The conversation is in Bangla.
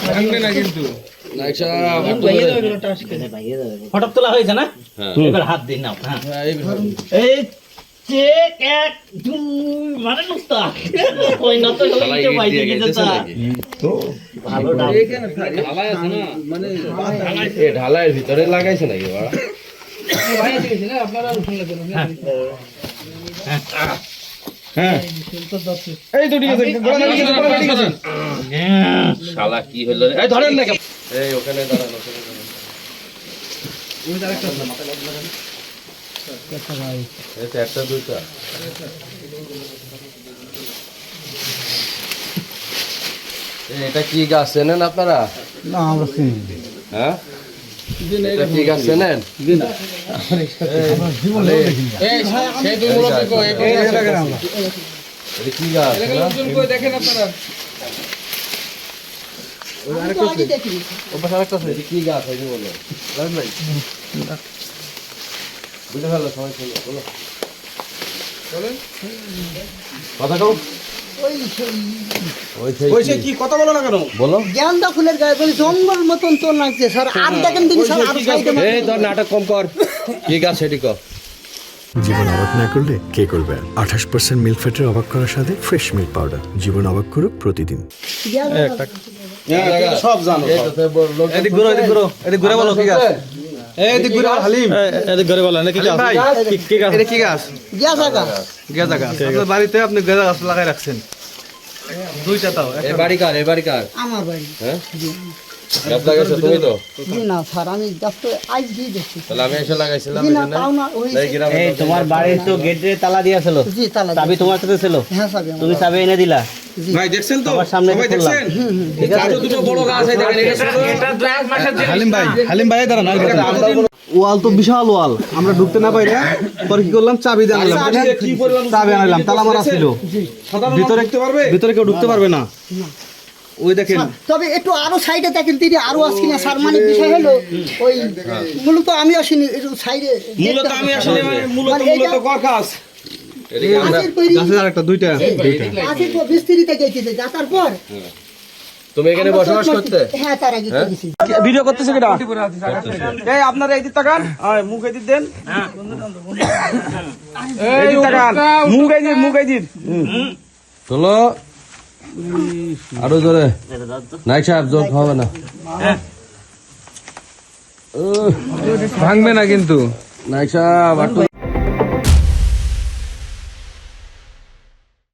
ভাঙবে না কিন্তু হঠাৎ তোলা হয়েছে না? এবার হাত দিন নাও। এই চেক 1 2 মানে নুস্তা ওই না তো হইছে বাইরে গেছে তা তো ভালো ডাল এখানে ঢালাই আছে না মানে এই ঢালাইয়ের ভিতরে লাগাইছে নাকি বাড়া বাইরে গেছে না আপনারা রসুন লাগেন হ্যাঁ এই দুটি গেছে গোড়া লাগি গেছে শালা কি হলো এই ধরেন না এই ওখানে দাঁড়ান ওই আরেকটা মাথা লাগবে না কথা ভাই এটা একটা দুইটা এটা কি গাছ চেনেন আপনারা? না আমরা চিনি হ্যাঁ এটা কি গাছ চেনেন? কি গাছ দেখেন আপনারা কি গাছ হয়েছে বলো বুঝে ফেলো সবাই বলো কথা কও কি কথা বলো না কেন বলো গেন্দা ফুলের গায়ে বলি জঙ্গল মতন তো লাগছে স্যার আর দেখেন দিন স্যার আর সাইডে এই তোর নাটক কম কর কি গাছ সেটি কর জীবন অবাক না করলে কে করবে? 28% মিল্ক ফ্যাটের অবাক করার সাথে ফ্রেশ মিল্ক পাউডার। জীবন অবাক করুক প্রতিদিন। সব জানো এদিক ঘুরে বলো কি গাছ এদিক ঘুরে হালিম এদিক ঘুরে বলো না কি গাছ কি গাছ এটা কি গাছ গেঁদা গাছ আপনার বাড়িতে আপনি গেঁদা গাছ লাগাই রাখছেন দুইটা তাও এই বাড়ি কার আমার বাড়ি হ্যাঁ গাছ লাগাইছো তুমি তো জি না স্যার আমি জাস্ট আজ দিয়ে দেখছি তাহলে আমি এসে লাগাইছিলাম জি না তাও না ওই এই তোমার বাড়ির তো গেটে তালা দিয়া ছিল জি তালা চাবি তোমার কাছে ছিল হ্যাঁ স্যার তুমি চাবি এনে দিলা ভাই দেখছেন তো আমার সামনে সবাই খুললাম। দেখছেন ঠিক আছে দুটো বড় গাছ আছে দেখেন হালিম ভাই দাঁড়ান ওয়াল তো বিশাল ওয়াল আমরা ঢুকতে না পাইরা পরে কি করলাম চাবি দিয়ে আনলাম চাবি আনলাম তালা মারা ছিল ভিতরে কেউ ঢুকতে পারবে না ওই দেখেন তবে একটু আরো সাইডে দেখেন তিনি আরো আসছি না স্যার মানে বিষয় হলো ওই মূলত আমি আসিনি একটু সাইডে মূলত আমি আসলে মূলত কর গাছ এদিকে আমরা গাছের আরেকটা দুইটা আছে তো বিস্তারিত গেছি যে যাতার পর তুমি এখানে বসবাস করতে হ্যাঁ তার আগে গেছি ভিডিও করতেছে কিটা এই আপনারা এই দিক তাকান মুখ এই দিক দেন এই দিক তাকান মুখ এই দিক চলো আরো জোরে নাইক সাহেব জোর খাওয়াবে না ভাঙবে না কিন্তু নাইক সাহেব আর